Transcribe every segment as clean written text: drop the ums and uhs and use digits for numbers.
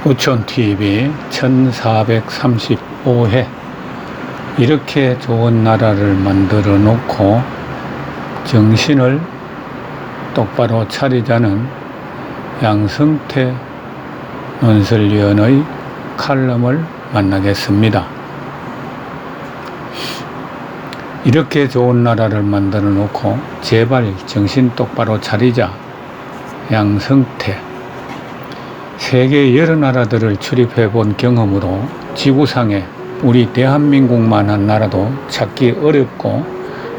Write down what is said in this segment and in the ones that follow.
우촌TV 1435회 이렇게 좋은 나라를 만들어 놓고 정신을 똑바로 차리자는 양성태 논설위원의 칼럼을 만나겠습니다. 이렇게 좋은 나라를 만들어 놓고 제발 정신 똑바로 차리자. 양성태. 세계 여러 나라들을 출입해 본 경험으로 지구상에 우리 대한민국만한 나라도 찾기 어렵고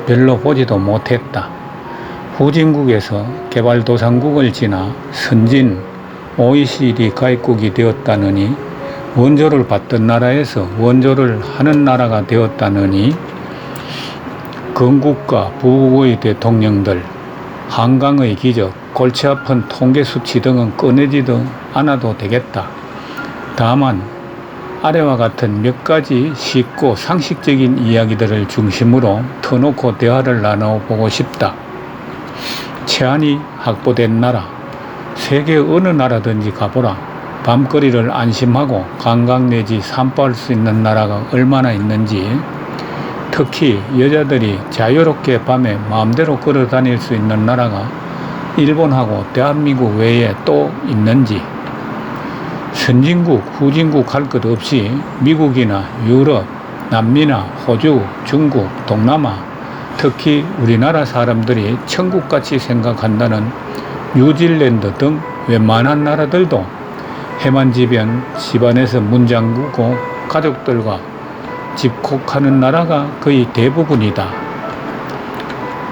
별로 보지도 못했다. 후진국에서 개발도상국을 지나 선진 OECD 가입국이 되었다느니, 원조를 받던 나라에서 원조를 하는 나라가 되었다느니, 건국과 부국의 대통령들, 한강의 기적, 골치 아픈 통계 수치 등은 꺼내지도 않아도 되겠다. 다만 아래와 같은 몇 가지 쉽고 상식적인 이야기들을 중심으로 터놓고 대화를 나눠보고 싶다. 치안이 확보된 나라, 세계 어느 나라든지 가보라. 밤거리를 안심하고 관광 내지 산보할 수 있는 나라가 얼마나 있는지, 특히 여자들이 자유롭게 밤에 마음대로 걸어 다닐 수 있는 나라가 일본하고 대한민국 외에 또 있는지, 선진국, 후진국 할 것 없이 미국이나 유럽, 남미나 호주, 중국, 동남아, 특히 우리나라 사람들이 천국같이 생각한다는 뉴질랜드 등 웬만한 나라들도 해만지변 집안에서 문 잠그고 가족들과 집콕하는 나라가 거의 대부분이다.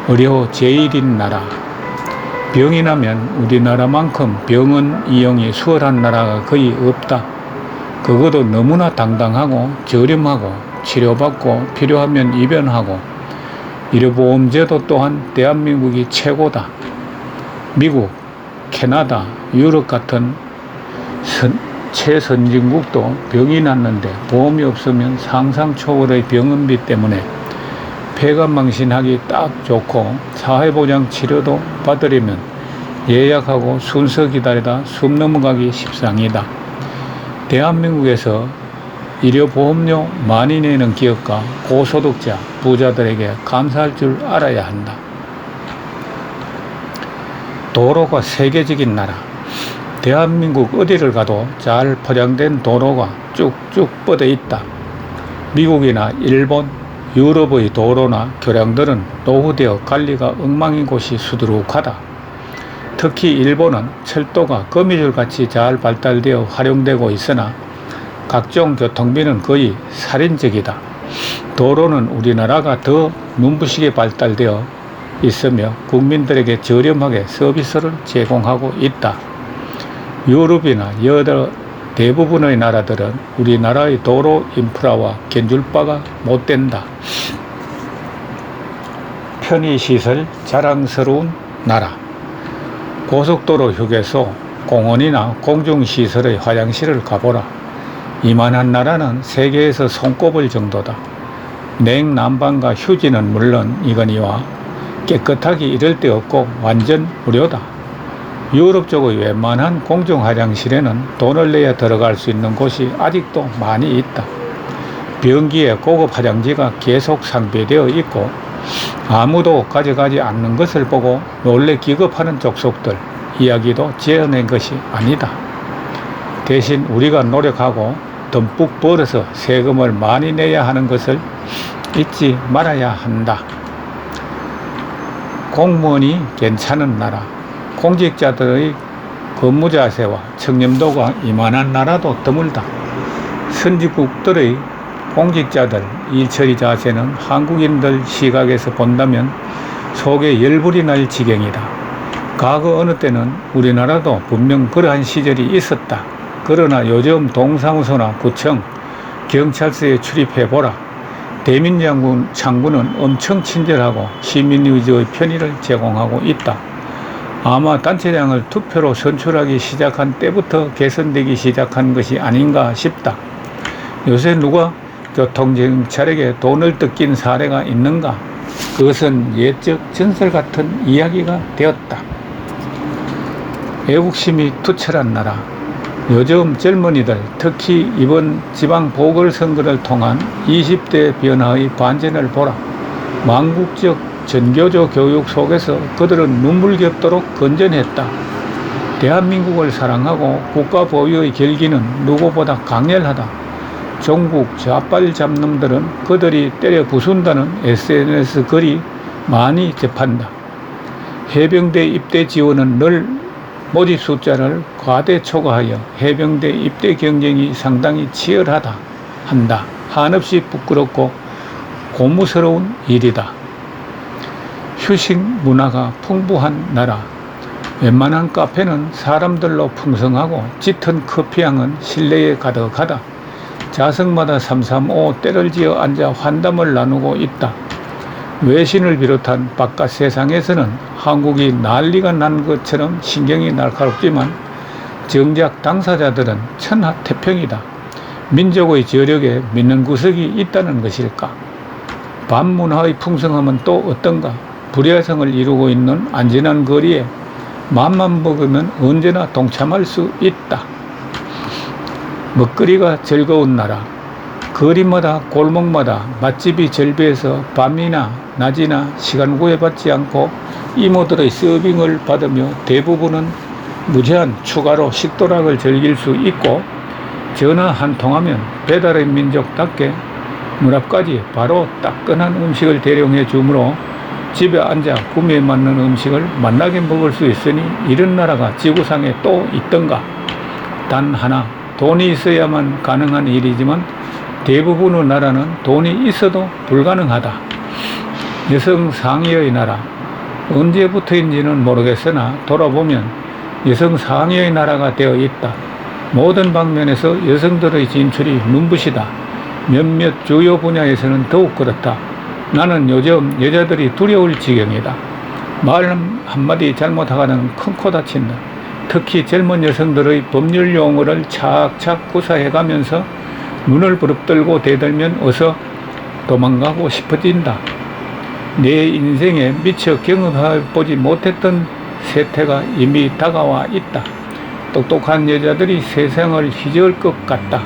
의료 제1인 나라. 병이 나면 우리나라만큼 병원 이용이 수월한 나라가 거의 없다. 그것도 너무나 당당하고 저렴하고 치료받고 필요하면 입원하고, 의료보험제도 또한 대한민국이 최고다. 미국, 캐나다, 유럽 같은 최선진국도 병이 났는데 보험이 없으면 상상 초월의 병원비 때문에 폐간망신하기 딱 좋고, 사회보장 치료도 받으려면 예약하고 순서 기다리다 숨 넘어가기 십상이다. 대한민국에서 의료보험료 많이 내는 기업과 고소득자, 부자들에게 감사할 줄 알아야 한다. 도로가 세계적인 나라. 대한민국 어디를 가도 잘 포장된 도로가 쭉쭉 뻗어 있다. 미국이나 일본, 유럽의 도로나 교량들은 노후되어 관리가 엉망인 곳이 수두룩하다. 특히 일본은 철도가 거미줄같이 잘 발달되어 활용되고 있으나 각종 교통비는 거의 살인적이다. 도로는 우리나라가 더 눈부시게 발달되어 있으며 국민들에게 저렴하게 서비스를 제공하고 있다. 유럽이나 여러 대부분의 나라들은 우리나라의 도로 인프라와 견줄 바가 못 된다. 편의시설 자랑스러운 나라. 고속도로 휴게소, 공원이나 공중시설의 화장실을 가보라. 이만한 나라는 세계에서 손꼽을 정도다. 냉난방과 휴지는 물론 이거니와 깨끗하게 이럴 데 없고 완전 무료다. 유럽 쪽의 웬만한 공중 화장실에는 돈을 내야 들어갈 수 있는 곳이 아직도 많이 있다. 변기에 고급 화장지가 계속 상비되어 있고 아무도 가져가지 않는 것을 보고 놀래 기겁하는 족속들 이야기도 지어낸 것이 아니다. 대신 우리가 노력하고 듬뿍 벌어서 세금을 많이 내야 하는 것을 잊지 말아야 한다. 공무원이 괜찮은 나라. 공직자들의 근무자세와 청렴도가 이만한 나라도 드물다. 선진국들의 공직자들 일처리 자세는 한국인들 시각에서 본다면 속에 열불이 날 지경이다. 과거 어느 때는 우리나라도 분명 그러한 시절이 있었다. 그러나 요즘 동사무소나 구청, 경찰서에 출입해보라. 대민장군은 엄청 친절하고 시민 위주의 편의를 제공하고 있다. 아마 단체장을 투표로 선출하기 시작한 때부터 개선되기 시작한 것이 아닌가 싶다. 요새 누가 교통경찰에게 돈을 뜯긴 사례가 있는가? 그것은 옛적 전설 같은 이야기가 되었다. 애국심이 투철한 나라. 요즘 젊은이들, 특히 이번 지방 보궐선거를 통한 20대 변화의 반전을 보라. 망국적 전교조 교육 속에서 그들은 눈물겹도록 건전했다. 대한민국을 사랑하고 국가 보위의 결기는 누구보다 강렬하다. 종국 좌빨 잡놈들은 그들이 때려 부순다는 SNS 글이 많이 접한다. 해병대 입대 지원은 늘 모집 숫자를 과대 초과하여 해병대 입대 경쟁이 상당히 치열하다 한다. 한없이 부끄럽고 고무스러운 일이다. 휴식 문화가 풍부한 나라. 웬만한 카페는 사람들로 풍성하고 짙은 커피향은 실내에 가득하다. 자석마다 335 때를 지어 앉아 환담을 나누고 있다. 외신을 비롯한 바깥 세상에서는 한국이 난리가 난 것처럼 신경이 날카롭지만 정작 당사자들은 천하태평이다. 민족의 저력에 믿는 구석이 있다는 것일까? 반문화의 풍성함은 또 어떤가? 불야성을 이루고 있는 안전한 거리에 맘만 먹으면 언제나 동참할 수 있다. 먹거리가 즐거운 나라. 거리마다 골목마다 맛집이 절비해서 밤이나 낮이나 시간 구애받지 않고 이모들의 서빙을 받으며 대부분은 무제한 추가로 식도락을 즐길 수 있고 전화 한 통하면 배달의 민족답게 문 앞까지 바로 따끈한 음식을 대령해 주므로 집에 앉아 구매에 맞는 음식을 맛나게 먹을 수 있으니 이런 나라가 지구상에 또 있던가. 단 하나, 돈이 있어야만 가능한 일이지만 대부분의 나라는 돈이 있어도 불가능하다. 여성 상위의 나라. 언제부터인지는 모르겠으나 돌아보면 여성 상위의 나라가 되어 있다. 모든 방면에서 여성들의 진출이 눈부시다. 몇몇 주요 분야에서는 더욱 그렇다. 나는 요즘 여자들이 두려울 지경이다. 말 한마디 잘못하고는 큰 코 다친다. 특히 젊은 여성들의 법률 용어를 착착 구사해가면서 눈을 부릅뜨고 대들면 어서 도망가고 싶어진다. 내 인생에 미처 경험해보지 못했던 세태가 이미 다가와 있다. 똑똑한 여자들이 세상을 휘저을 것 같다.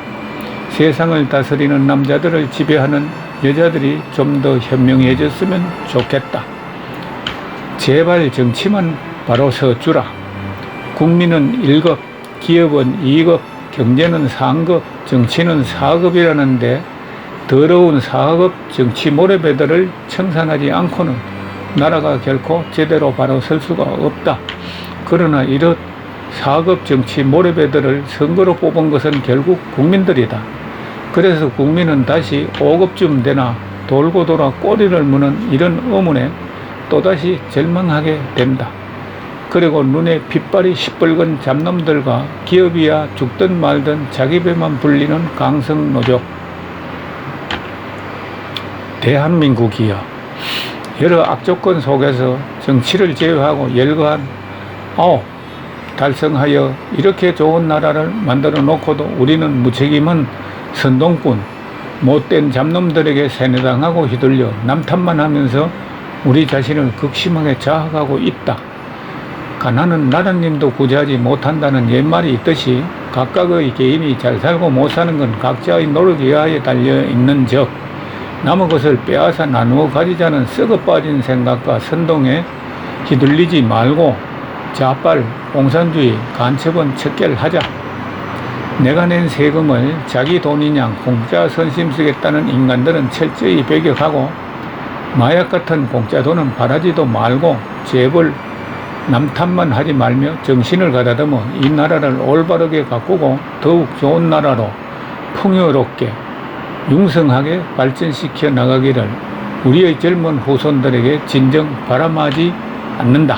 세상을 다스리는 남자들을 지배하는 여자들이 좀 더 현명해졌으면 좋겠다. 제발 정치만 바로 서주라. 국민은 1급, 기업은 2급, 경제는 3급, 정치는 4급이라는데 더러운 4급 정치 모래배들을 청산하지 않고는 나라가 결코 제대로 바로 설 수가 없다. 그러나 이렇 4급 정치 모래배들을 선거로 뽑은 것은 결국 국민들이다. 그래서 국민은 다시 5급쯤 되나 돌고 돌아 꼬리를 무는 이런 의문에 또다시 절망하게 된다. 그리고 눈에 핏발이 시뻘건 잡놈들과 기업이야 죽든 말든 자기 배만 불리는 강성노조. 대한민국이여, 여러 악조건 속에서 정치를 제외하고 열거한 달성하여 이렇게 좋은 나라를 만들어 놓고도 우리는 무책임한 선동꾼, 못된 잡놈들에게 세뇌당하고 휘둘려 남탓만 하면서 우리 자신을 극심하게 자학하고 있다. 가난은 나라님도 구제하지 못한다는 옛말이 있듯이 각각의 개인이 잘 살고 못 사는 건 각자의 노력 이하에 달려있는 적, 남의 것을 빼앗아 나누어 가지자는 썩어 빠진 생각과 선동에 휘둘리지 말고 좌빨, 공산주의, 간첩은 척결하자. 내가 낸 세금을 자기 돈이냐 공짜 선심 쓰겠다는 인간들은 철저히 배격하고 마약 같은 공짜 돈은 바라지도 말고 제발 남 탓만 하지 말며 정신을 가다듬어 이 나라를 올바르게 가꾸고 더욱 좋은 나라로 풍요롭게 융성하게 발전시켜 나가기를 우리의 젊은 후손들에게 진정 바람하지 않는다.